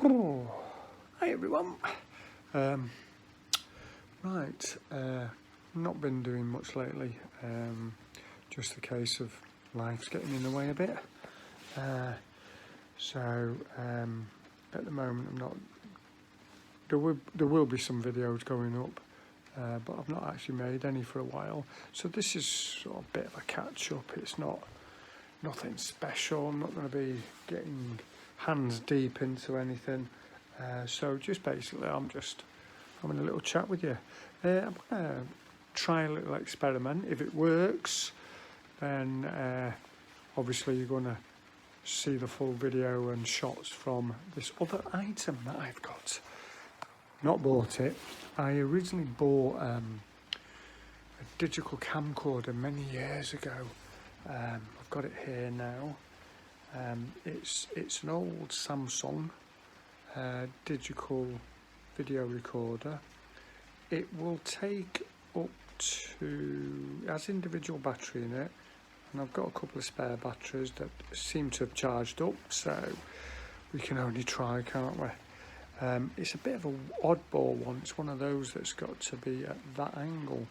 Oh, hi everyone. Not been doing much lately. Just a case of life's getting in the way a bit. So at the moment I'm not. There will be some videos going up, but I've not actually made any for a while. So this is sort of a bit of a catch up. It's nothing special. I'm not going to be getting hands deep into anything. So just basically I'm just having a little chat with you. I'm going to try a little experiment. If it works, then obviously you're going to see the full video and shots from this other item that I've got. Not bought it. I originally bought a digital camcorder many years ago. I've got it here now. It's an old Samsung digital video recorder. It will take up to, it has individual battery in it, and I've got a couple of spare batteries that seem to have charged up, so we can only try, can't we? It's a bit of an oddball one. It's one of those that's got to be at that angle.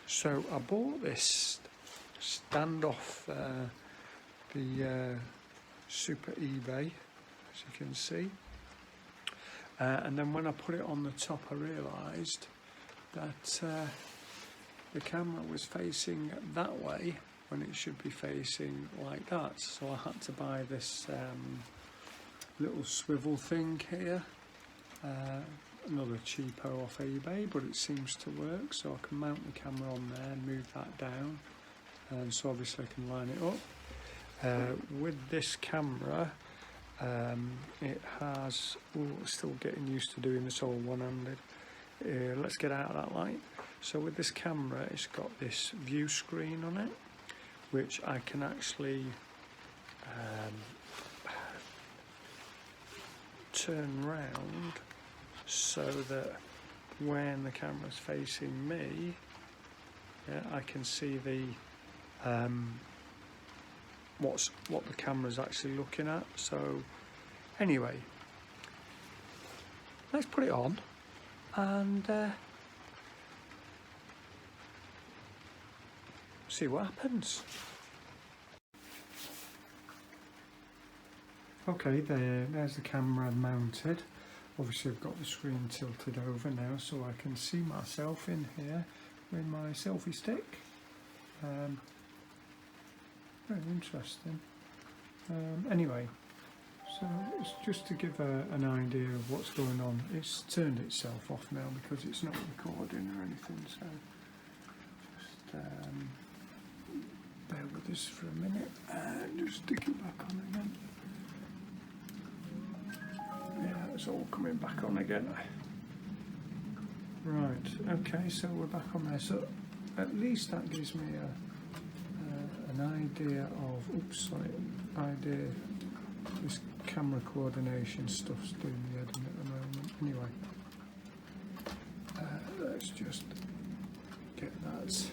So I bought this standoff the Super eBay, as you can see, and then when I put it on the top I realised that the camera was facing that way when it should be facing like that, so I had to buy this little swivel thing here, another cheapo off eBay, but it seems to work, so I can mount the camera on there and move that down, and so obviously I can line it up. With this camera, it has, still getting used to doing this all one-handed. Let's get out of that light. So with this camera, it's got this view screen on it, which I can actually turn round so that when the camera's facing me, I can see the what the camera's actually looking at. So anyway, let's put it on and see what happens. Okay, there's the camera mounted. Obviously I've got the screen tilted over now so I can see myself in here with my selfie stick. Very interesting. Anyway, so it's just to give an idea of what's going on. It's turned itself off now because it's not recording or anything, so just bear with us for a minute and just stick it back on again. Yeah, it's all coming back on again. Right, okay, so we're back on there. So at least that gives me an idea of, this camera coordination stuff's doing the heading at the moment. Anyway, let's just get that.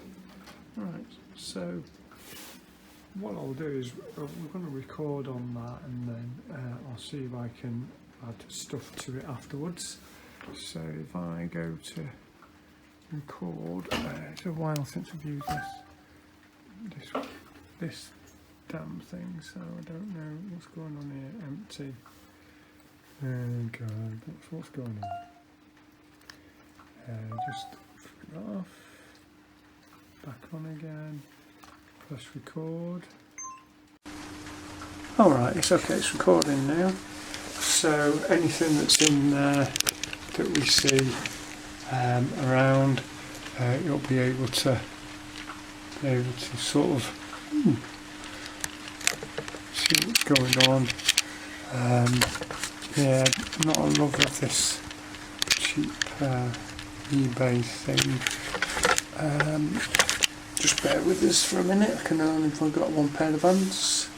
Right, so what I'll do is we're going to record on that, and then I'll see if I can add stuff to it afterwards. So if I go to record, it's a while since I've used this damn thing, so I don't know what's going on here. Empty. Oh god, what's going on? Just flip it off, back on again, press record. Alright, it's okay, it's recording now. So anything that's in there that we see around, you'll be able to sort of see what's going on. Yeah, not a love of this cheap eBay thing. Just bear with us for a minute. I can only if I've got one pair of hands.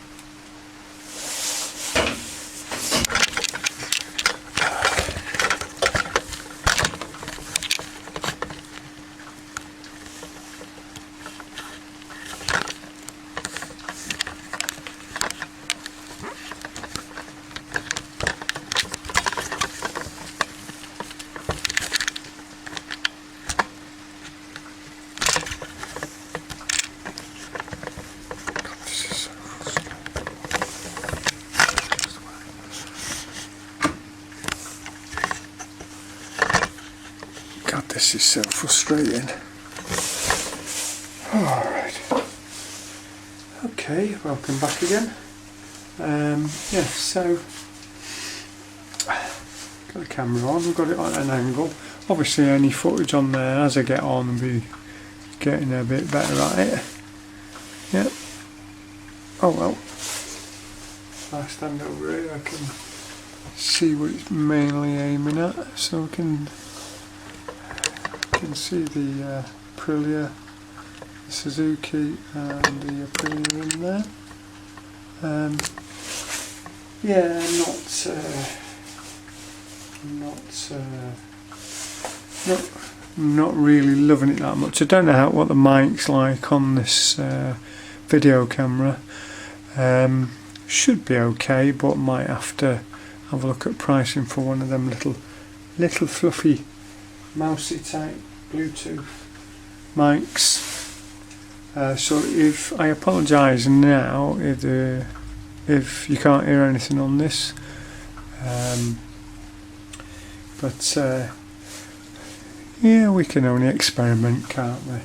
this is so frustrating. Alright. Okay, welcome back again. Yeah, so got the camera on, we've got it at an angle. Obviously any footage on there as I get on will be getting a bit better at it. Yeah. Oh well. If I stand over here I can see what it's mainly aiming at, so I can see the Aprilia, the Suzuki and the Aprilia in there. Yeah, not really loving it that much. I don't know what the mic's like on this video camera. Should be okay, but might have to have a look at pricing for one of them little fluffy mousey type Bluetooth mics. So if I apologise now if you can't hear anything on this, but yeah, we can only experiment, can't we?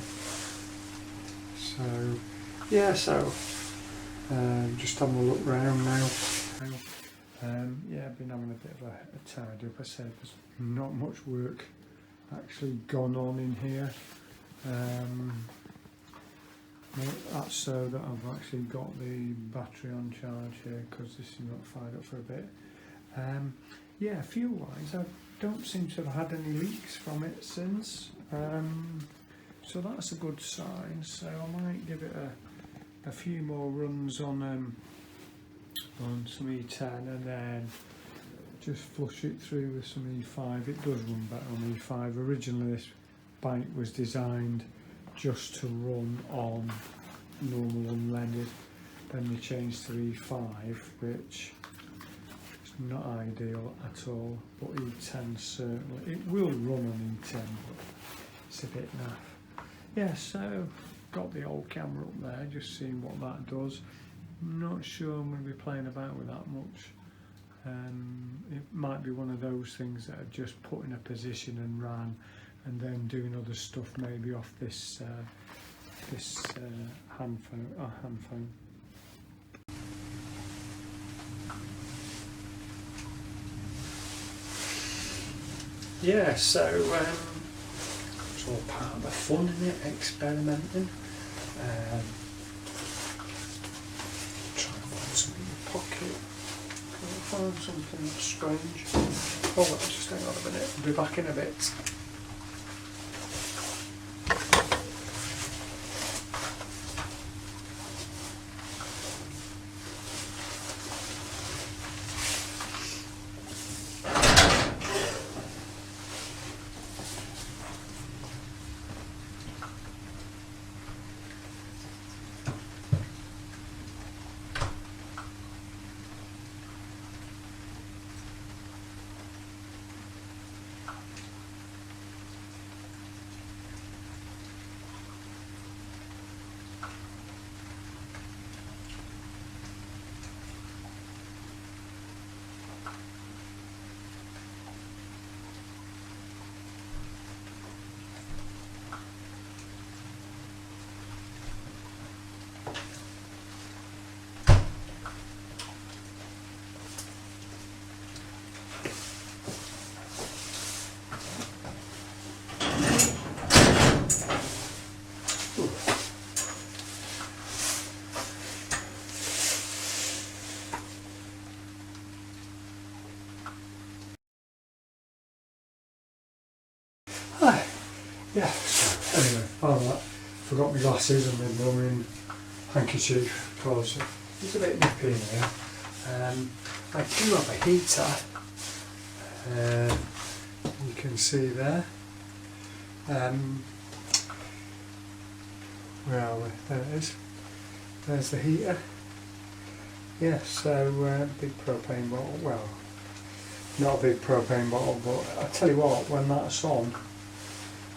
So yeah, just having a look round now. Yeah, I've been having a bit of a tidy up. I said there's not much work actually gone on in here. That's so that I've actually got the battery on charge here, because this is not fired up for a bit. Yeah, fuel wise I don't seem to have had any leaks from it since, so that's a good sign. So I might give it a few more runs on some E10 and then just flush it through with some E5. It does run better on E5. Originally this bike was designed just to run on normal unleaded, then they changed to E5, which is not ideal at all, but E10 certainly, it will run on E10, but it's a bit naff. Yeah, so got the old camera up there, just seeing what that does. Not sure I'm going to be playing about with that much. It might be one of those things that are just put in a position and ran, and then doing other stuff maybe off this hand phone. Yeah, so it's all part of the fun, isn't it? Experimenting. Try and find something in the pocket. Find something strange. Oh, well, just hang on a minute. I'll be back in a bit. Yeah, so anyway, found that. Forgot my glasses and my blooming handkerchief because it's a bit nippy in here. I do have a heater, you can see there. Where are we? There it is. There's the heater. Yeah, so big propane bottle. Well, not a big propane bottle, but I tell you what, when that's on,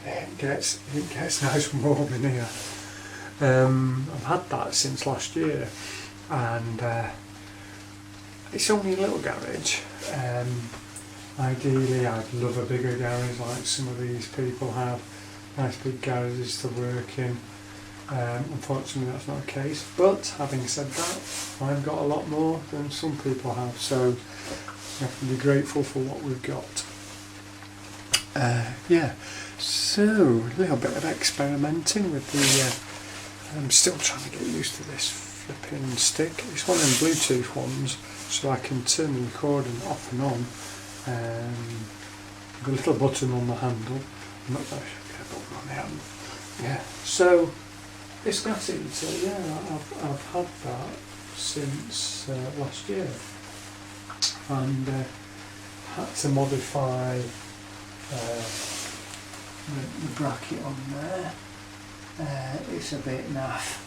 it gets nice and warm in here. I've had that since last year, and it's only a little garage, and Ideally, I'd love a bigger garage like some of these people have, nice big garages to work in. Unfortunately, that's not the case. But having said that, I've got a lot more than some people have, so we have to be grateful for what we've got. Yeah, so a little bit of experimenting with the. I'm still trying to get used to this flipping stick. It's one of them Bluetooth ones, so I can turn the recording off and on. The little button on the handle. I'm not going to get a button on the handle. Yeah. So this gas heater, yeah, I've had that since last year, and had to modify the bracket on there. It's a bit naff.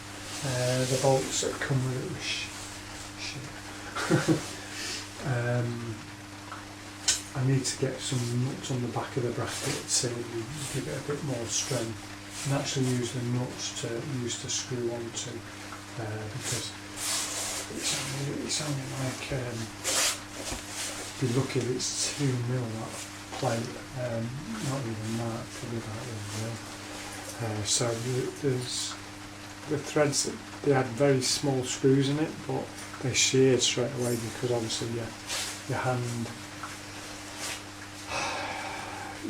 The bolts that come with it were shit. I need to get some nuts on the back of the bracket to give it a bit more strength, and actually use the nuts to screw onto, because it's only like be lucky if it's 2 mil that plate, not even that, probably about 1 mil. So there's the threads that they had very small screws in it, but they sheared straight away because obviously your hand,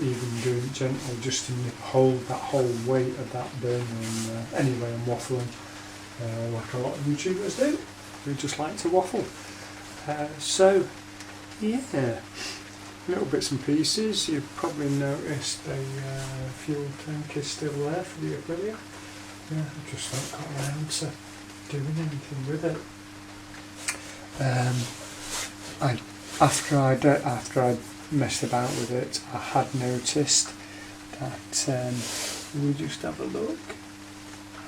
even doing it gentle just to hold that whole weight of that burner. And anyway, I'm waffling like a lot of YouTubers do. We just like to waffle. So yeah, little bits and pieces. You've probably noticed the fuel tank is still there for the Aprilia. Yeah, I just haven't got around to doing anything with it. After I'd messed about with it, I had noticed that, we'll just have a look.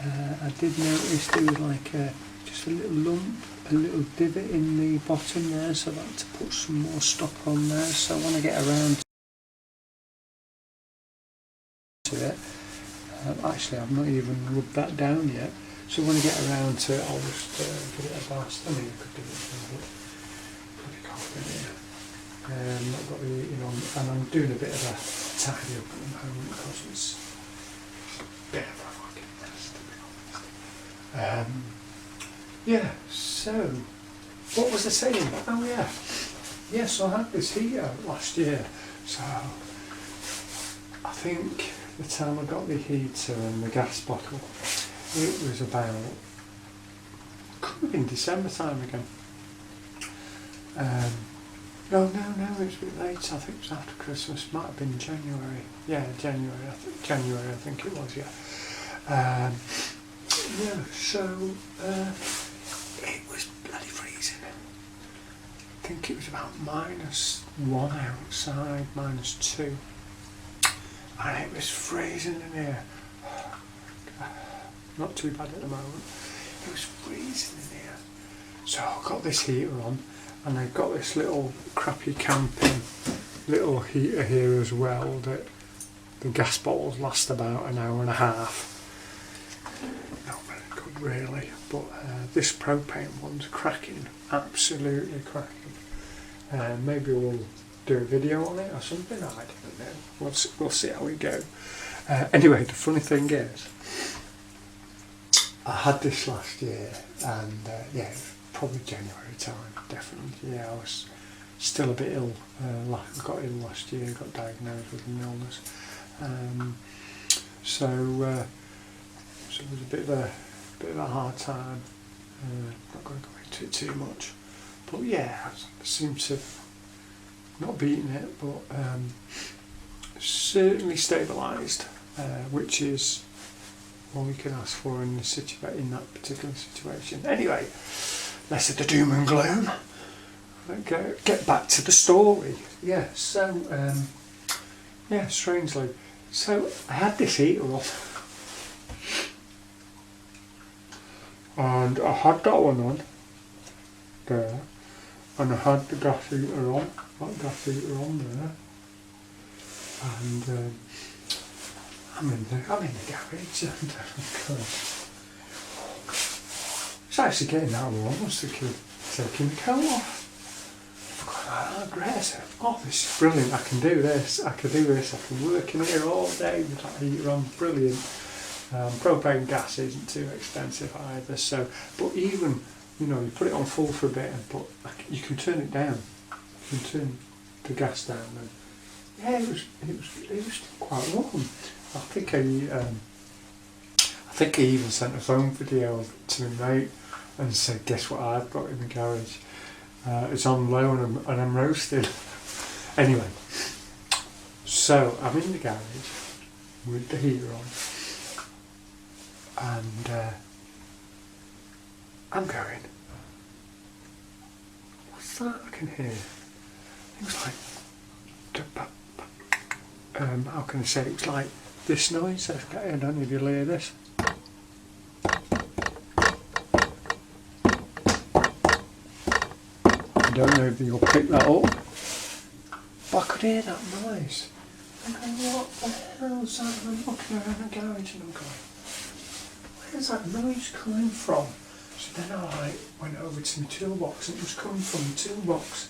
I did notice there was like just a little lump, a little divot in the bottom there, so I'd like to put some more stock on there. So when I get around to it, actually I've not even rubbed that down yet, so when I get around to it I'll just give it a blast. I mean, I could do it for pretty confident here. I've got the heating on, and I'm doing a bit of a tidy up at the moment because it's a bit of a fucking mess, to be honest. Yeah, so what was I saying? Oh yeah, yes, I had this heater last year, so I think the time I got the heater and the gas bottle, it was about, could have been December time again. No, it was a bit late. I think it was after Christmas. Might have been January. Yeah, January. I think it was. Yeah. Yeah. So it was bloody freezing. I think it was about -1 outside, -2, and it was freezing in here. Not too bad at the moment. It was freezing in here. So I got this heater on. And I've got this little crappy camping little heater here as well that the gas bottles last about an hour and a half. Not very good really, but this propane one's cracking, absolutely cracking. Maybe we'll do a video on it or something, I don't know. We'll see how we go. Anyway, the funny thing is, I had this last year, and yeah, probably January time, definitely. Yeah, I was still a bit ill. I got ill last year, got diagnosed with an illness. So it was a bit of a hard time. Not going to go into it too much, but yeah, I seem to not beaten it, but certainly stabilised, which is all we can ask for in that particular situation. Anyway. Less of the doom and gloom. Get back to the story. Yeah, so, yeah, strangely. So, I had this heater on. And I had that one on. There. And I had the gas heater on. That gas heater on there. And, I'm in the garage. And, it's actually getting that warm. What's the kid taking the coat off? For Oh, great. Oh, this is brilliant. I can do this. I can do this. I can work in here all day with that heater on. Brilliant. Propane gas isn't too expensive either. So, but even, you know, you put it on full for a bit, but you can turn it down. You can turn the gas down. And yeah, it was quite warm. I think he even sent a phone video to me, mate, and said, "Guess what I've got in the garage? It's on low and I'm roasted." Anyway, so I'm in the garage with the heater on, and I'm going, "What's that I can hear?" It was like, how can I say? It was like this noise. I don't know if you'll hear this. I don't know if you'll pick that up, but I could hear that noise. I'm going, what the hell's that? And I'm looking around the garage and I'm going, where's that noise coming from? So then I went over to my toolbox and it was coming from the toolbox.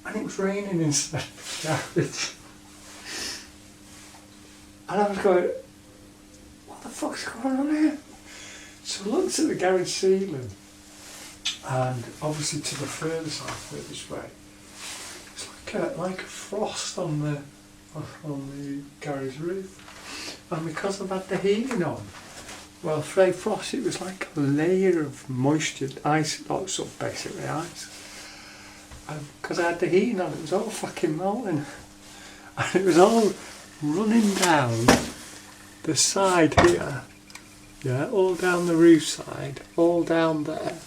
And it was raining inside the garage. And I was going, what the fuck's going on here? So I looked at the garage ceiling, and obviously to the further side, furthest way, it's like a frost on the garage roof. And because I've had the heating on, well, for a frost, it was like a layer of moisture, ice, like sort of basically ice. And because I had the heating on, it was all fucking melting. And it was all running down the side here, yeah, all down the roof side, all down there,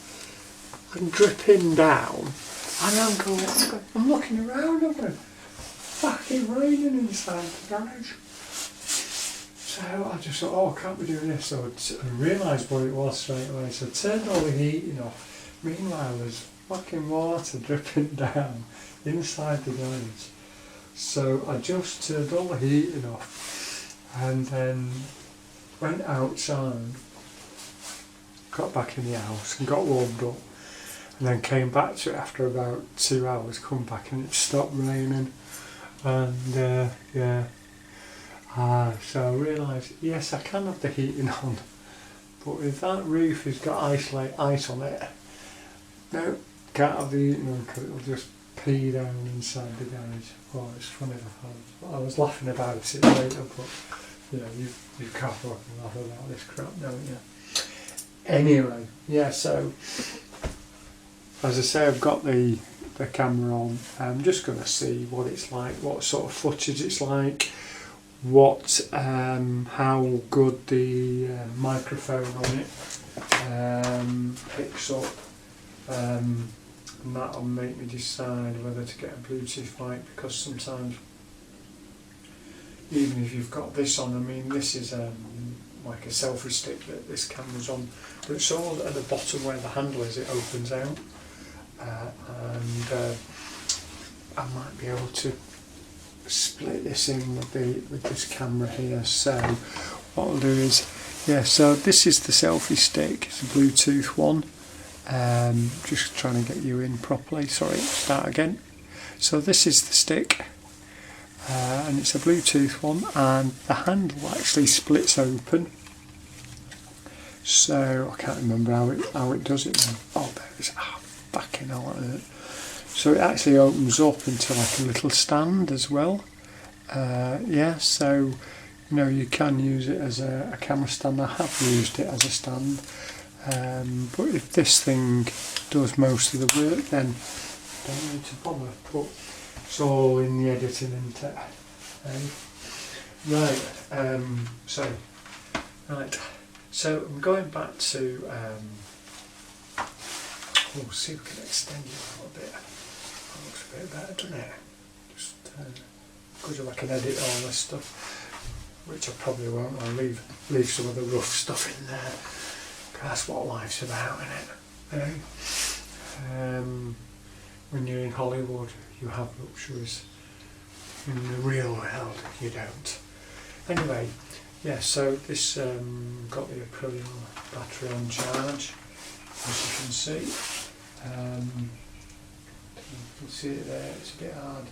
and dripping down. And I'm looking around, I'm going, fucking raining inside the garage. So I just thought, oh, I can't be doing this. So I realised what it was straight away. So I turned all the heating off. Meanwhile, there's fucking water dripping down inside the garage. So I just turned all the heating off and then went outside, got back in the house and got warmed up, and then came back to it after about 2 hours, come back and it stopped raining. And so I realised, yes, I can have the heating on, but if that roof has got ice on it, no, can't have the heating on because it'll just pee down inside the garage. Oh, it's funny. I was laughing about it later, but you know, you can't fucking laugh about this crap, don't you? Anyway, yeah, so as I say, I've got the camera on. I'm just going to see what it's like, what sort of footage it's like, how good the microphone on it picks up. And that'll make me decide whether to get a Bluetooth mic, because sometimes, even if you've got this on, I mean, this is like a selfie stick that this camera's on, but it's all at the bottom where the handle is, it opens out, and I might be able to split this in with this camera here. So what I'll do is, yeah, so this is the selfie stick, it's a Bluetooth one. Just trying to get you in properly, sorry, start again. So this is the stick, and it's a Bluetooth one, and the handle actually splits open. So I can't remember how it does it now. Oh, there it is. Backing out of it. So it actually opens up into like a little stand as well. Yeah, so you know, you can use it as a camera stand. I have used it as a stand. But if this thing does most of the work, then don't need to bother. But it's all in the editing, isn't it? So I'm going back to. See if we can extend it a little bit. That looks a bit better, doesn't it? Just because I can edit all this stuff, which I probably won't. I'll leave some of the rough stuff in there. That's what life's about, isn't it? When you're in Hollywood, you have luxuries. In the real world, you don't. Anyway, yeah, so this got the Acrylion battery on charge, as you can see. see it there, it's a bit hard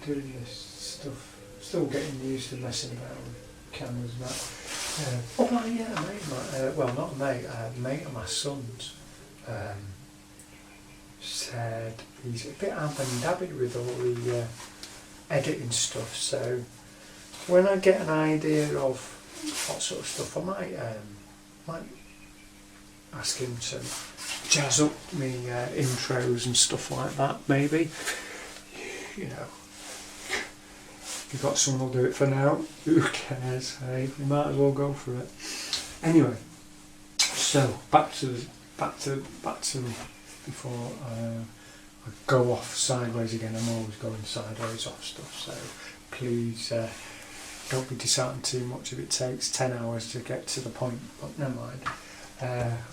doing this stuff. Still getting used to messing about with cameras and that. Oh yeah, a mate, well not a mate of my son's said he's a bit dabby with all the editing stuff, so when I get an idea of what sort of stuff, I might ask him to jazz up me intros and stuff like that, maybe. You know, you've got someone who'll do it for now, who cares, hey, you might as well go for it. Anyway, so back to before I go off sideways again. I'm always going sideways off stuff, so please don't be disheartened too much if it takes 10 hours to get to the point, but never mind.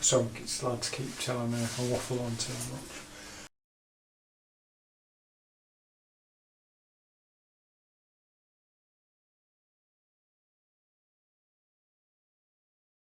So it's allowed to keep telling me I waffle on too much.